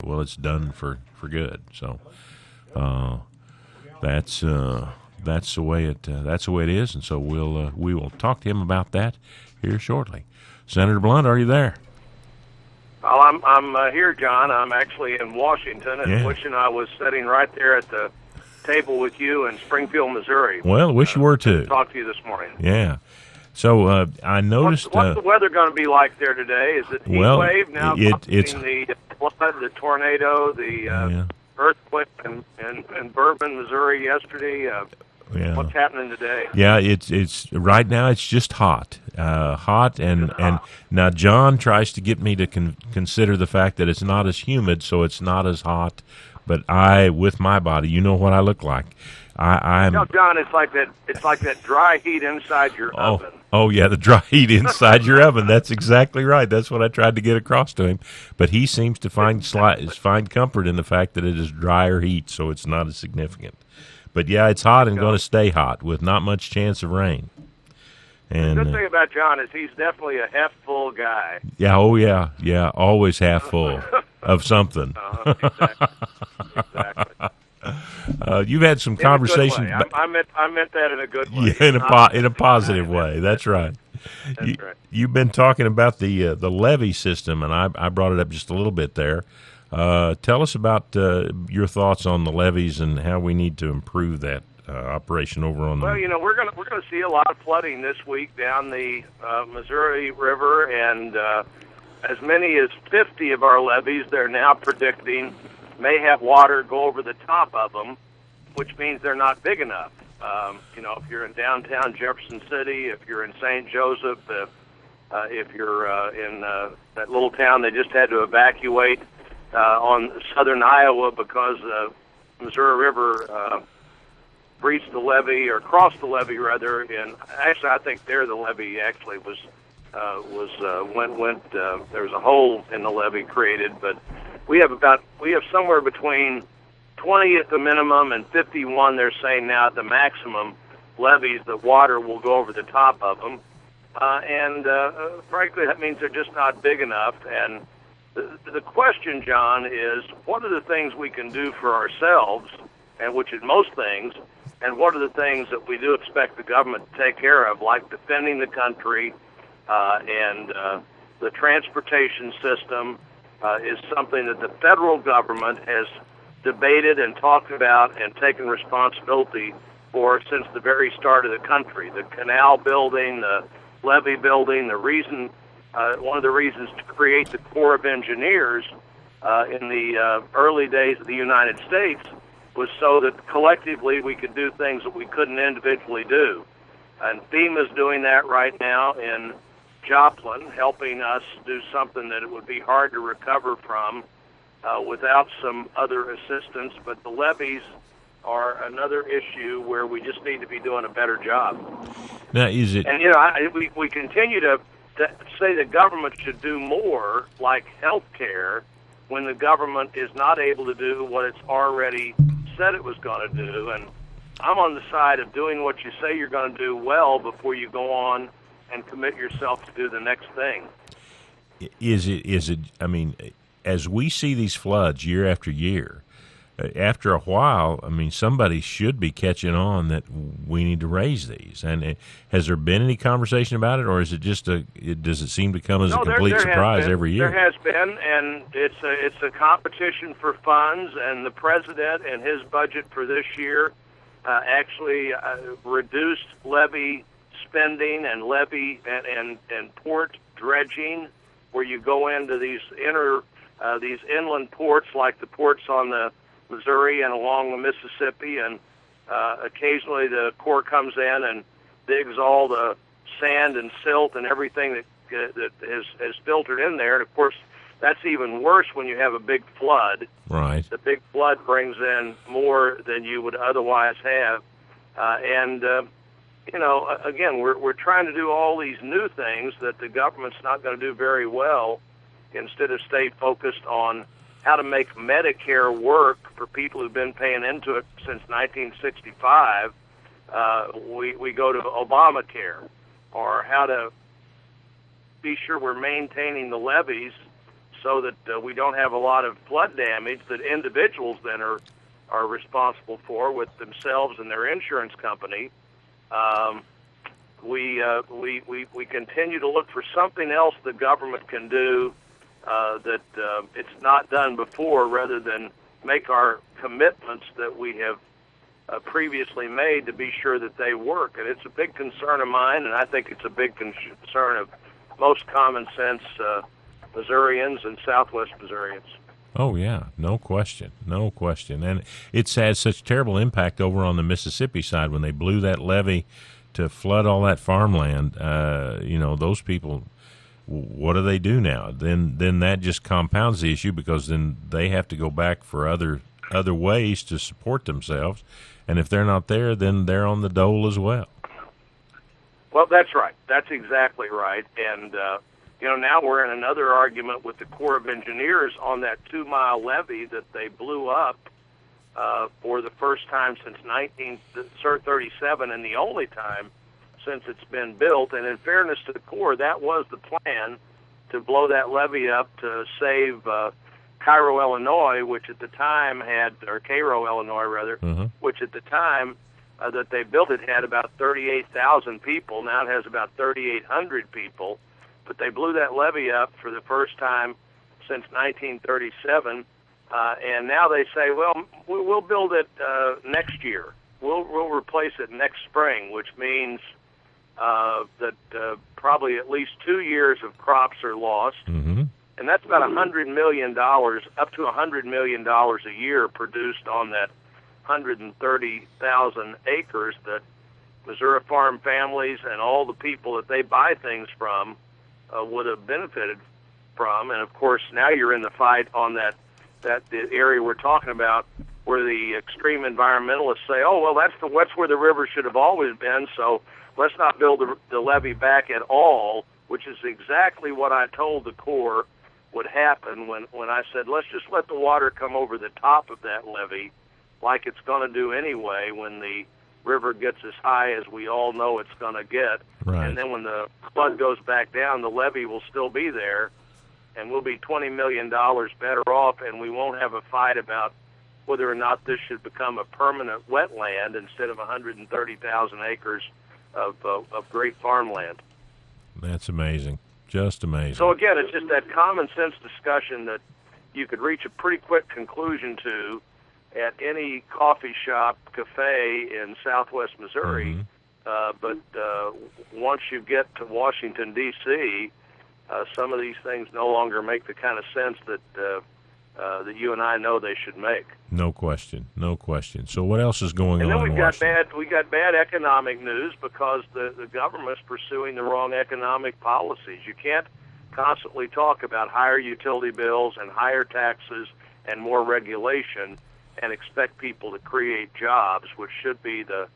well, it's done for good. So that's the way it is, and so we will talk to him about that here shortly. Senator Blunt, are you there? Well, I'm here, John. I'm actually in Washington, and wishing I was sitting right there at the table with you in Springfield, Missouri. Well, wish you were too. Talk to you this morning. Yeah. So I noticed. What's the weather going to be like there today? Is it heat wave now? It's the flood, the tornado, the earthquake in Bourbon, Missouri yesterday. What's happening today? Yeah, it's right now. It's just hot, and now John tries to get me to consider the fact that it's not as humid, so it's not as hot. But with my body, you know what I look like. I'm. No, John, it's like that. It's like that dry heat inside your oven. Oh yeah, the dry heat inside your oven. That's exactly right. That's what I tried to get across to him. But he seems to find comfort in the fact that it is drier heat, so it's not as significant. But yeah, it's hot and going to stay hot with not much chance of rain. And the good thing about John is he's definitely a half full guy. Yeah, yeah, always half full of something. Exactly. You've had some conversations. I meant that in a good way. Yeah, in a positive way. That's right. That's right. You've been talking about the levee system, and I brought it up just a little bit there. Tell us about your thoughts on the levees and how we need to improve that operation over on the. Well, we're gonna see a lot of flooding this week down the Missouri River, and as many as 50 of our levees they're now predicting may have water go over the top of them, which means they're not big enough. If you're in downtown Jefferson City, if you're in St. Joseph, if you're in that little town they just had to evacuate on southern Iowa because the Missouri River breached the levee, or crossed the levee rather, and actually I think the levee actually went there was a hole in the levee created, but we have somewhere between 20 at the minimum and 51 they're saying now at the maximum levees that water will go over the top of them, and frankly that means they're just not big enough. And the question, John, is what are the things we can do for ourselves, and which is most things, and what are the things that we do expect the government to take care of, like defending the country, and the transportation system is something that the federal government has debated and talked about and taken responsibility for since the very start of the country. The canal building, the levee building, one of the reasons to create the Corps of Engineers in the early days of the United States was so that collectively we could do things that we couldn't individually do. And FEMA's doing that right now in Joplin, helping us do something that it would be hard to recover from without some other assistance. But the levees are another issue where we just need to be doing a better job. Now, is it? And we continue to say the government should do more, like health care, when the government is not able to do what it's already said it was going to do. And I'm on the side of doing what you say you're going to do well before you go on and commit yourself to do the next thing. Is it? I mean, as we see these floods year after year, after a while, I mean, somebody should be catching on that we need to raise these. And has there been any conversation about it, or is it just does it seem to come as a complete surprise every year? There has been, and it's a competition for funds. And the president and his budget for this year actually reduced levee spending and levee and port dredging, where you go into these inland ports like the ports on the Missouri and along the Mississippi, and occasionally the Corps comes in and digs all the sand and silt and everything that has filtered in there. And of course, that's even worse when you have a big flood. Right. The big flood brings in more than you would otherwise have, again, we're trying to do all these new things that the government's not going to do very well, instead of stay focused on how to make Medicare work for people who've been paying into it since 1965. We go to Obamacare, or how to be sure we're maintaining the levees so that we don't have a lot of flood damage that individuals then are responsible for with themselves and their insurance company. We continue to look for something else the government can do that it's not done before, rather than make our commitments that we have previously made to be sure that they work. And it's a big concern of mine, and I think it's a big concern of most common sense Missourians and Southwest Missourians. Oh, yeah, no question. And it's had such terrible impact over on the Mississippi side when they blew that levee to flood all that farmland. Those people, what do they do now? Then that just compounds the issue, because then they have to go back for other ways to support themselves. And if they're not there, then they're on the dole as well. Well, that's right. That's exactly right. And, now we're in another argument with the Corps of Engineers on that 2-mile levee that they blew up for the first time since 1937, and the only time since it's been built. And in fairness to the Corps, that was the plan, to blow that levee up to save Cairo, Illinois, which at the time had, or Cairo, Illinois, rather, which at the time that they built it had about 38,000 people. Now it has about 3,800 people. But they blew that levee up for the first time since 1937, and now they say, well, we'll build it next year. We'll replace it next spring, which means that probably at least 2 years of crops are lost. And that's about $100 million, up to $100 million a year produced on that 130,000 acres that Missouri farm families and all the people that they buy things from would have benefited from. And of course, now you're in the fight on that the area we're talking about, where the extreme environmentalists say, oh, well, that's where the river should have always been, so let's not build the levee back at all, which is exactly what I told the Corps would happen when I said, let's just let the water come over the top of that levee, like it's going to do anyway when the river gets as high as we all know it's going to get. Right. And then when the flood goes back down, the levee will still be there, and we'll be $20 million better off, and we won't have a fight about whether or not this should become a permanent wetland instead of 130,000 acres of great farmland. That's amazing. Just amazing. So again, it's just that common sense discussion that you could reach a pretty quick conclusion to at any coffee shop, cafe in Southwest Missouri. But once you get to Washington, D.C., some of these things no longer make the kind of sense that you and I know they should make. No question. So what else is going on? And then we got bad economic news because the government's pursuing the wrong economic policies. You can't constantly talk about higher utility bills and higher taxes and more regulation and expect people to create jobs, which should be the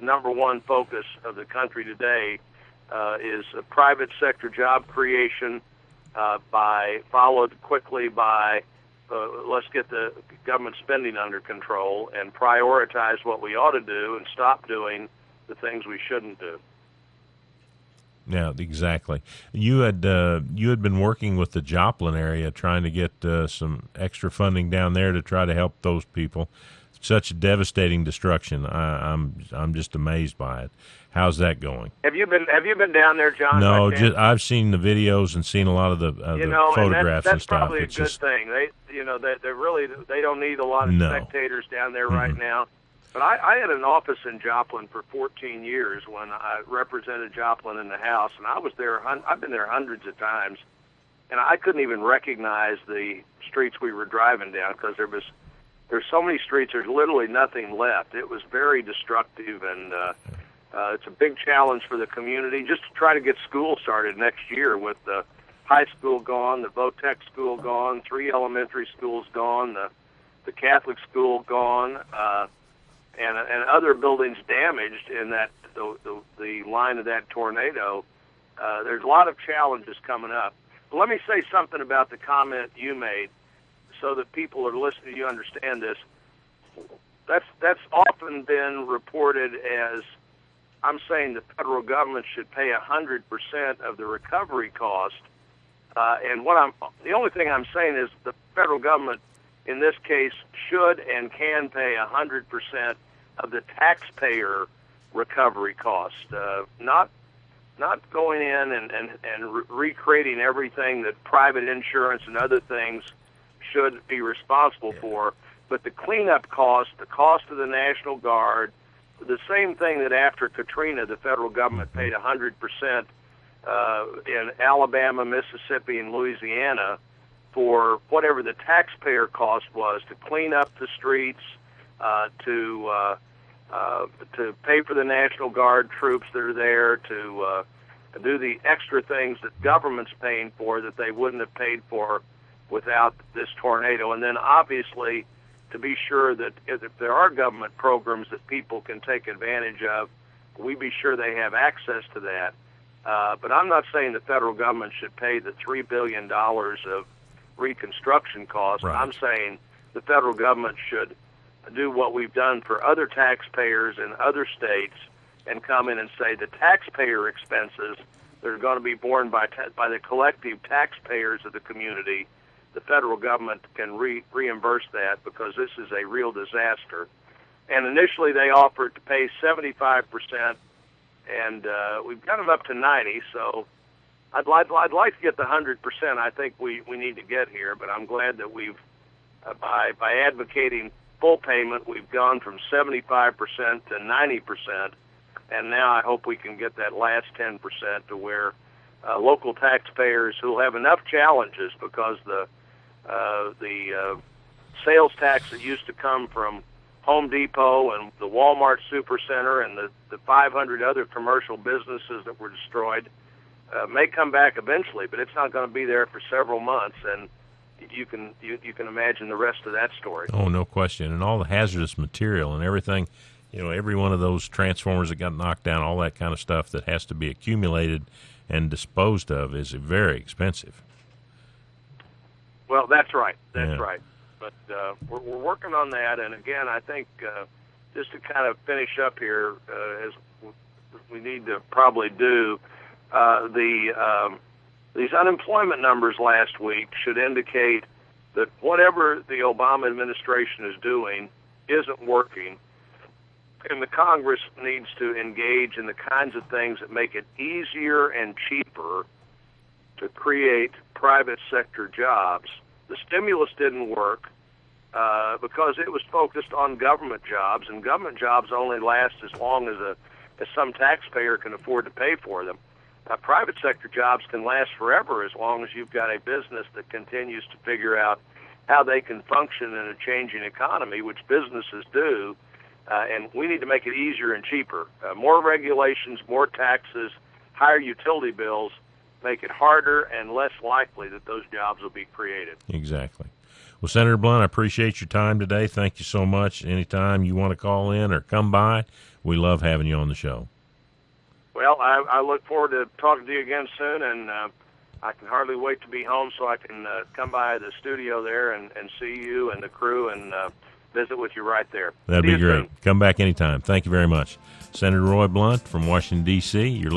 number one focus of the country today, is a private sector job creation, followed quickly by let's get the government spending under control and prioritize what we ought to do and stop doing the things we shouldn't do. Yeah, exactly. You had been working with the Joplin area, trying to get some extra funding down there to try to help those people. Such devastating destruction. I'm just amazed by it. How's that going? Have you been down there, John? No, I've seen the videos and seen a lot of the photographs and stuff. Probably a good thing. They don't need a lot of spectators down there right now. But I had an office in Joplin for 14 years when I represented Joplin in the House, and I was there. I've been there hundreds of times, and I couldn't even recognize the streets we were driving down because there's so many streets. There's literally nothing left. It was very destructive, and it's a big challenge for the community just to try to get school started next year with the high school gone, the Votech school gone, 3 elementary schools gone, the Catholic school gone. And other buildings damaged in that the line of that tornado. There's a lot of challenges coming up. But let me say something about the comment you made, so that people who are listening to you understand this. That's often been reported as I'm saying the federal government should pay 100% of the recovery cost And the only thing I'm saying is the federal government, in this case, should and can pay 100% of the taxpayer recovery cost, not going in and recreating everything that private insurance and other things should be responsible for, but the cleanup cost, the cost of the National Guard, the same thing that after Katrina the federal government paid 100% in Alabama, Mississippi, and Louisiana for whatever the taxpayer cost was to clean up the streets, to pay for the National Guard troops that are there, to do the extra things that government's paying for that they wouldn't have paid for without this tornado. And then obviously to be sure that if there are government programs that people can take advantage of, we be sure they have access to that. But I'm not saying the federal government should pay the $3 billion of reconstruction costs. Right. I'm saying the federal government should do what we've done for other taxpayers in other states and come in and say the taxpayer expenses that are going to be borne by the collective taxpayers of the community, the federal government can reimburse that because this is a real disaster. And initially they offered to pay 75%, and we've got them up to 90%, so I'd like to get the 100% I think we need to get here, but I'm glad that we've, by advocating full payment, we've gone from 75% to 90%, and now I hope we can get that last 10% to where local taxpayers who have enough challenges because the sales tax that used to come from Home Depot and the Walmart Supercenter and the 500 other commercial businesses that were destroyed may come back eventually, but it's not going to be there for several months, and you can imagine the rest of that story. Oh, no question. And all the hazardous material and everything, every one of those transformers that got knocked down, all that kind of stuff that has to be accumulated and disposed of is very expensive. Well, that's right. That's right. But we're working on that, and again, I think just to kind of finish up here, as we need to probably do, these unemployment numbers last week should indicate that whatever the Obama administration is doing isn't working, and the Congress needs to engage in the kinds of things that make it easier and cheaper to create private sector jobs. The stimulus didn't work because it was focused on government jobs, and government jobs only last as long as some taxpayer can afford to pay for them. Private sector jobs can last forever as long as you've got a business that continues to figure out how they can function in a changing economy, which businesses do, and we need to make it easier and cheaper. More regulations, more taxes, higher utility bills make it harder and less likely that those jobs will be created. Exactly. Well, Senator Blunt, I appreciate your time today. Thank you so much. Anytime you want to call in or come by, we love having you on the show. Well, I look forward to talking to you again soon, and I can hardly wait to be home so I can come by the studio there and see you and the crew and visit with you right there. That'd be great. Come back anytime. Thank you very much. Senator Roy Blunt from Washington, D.C. You're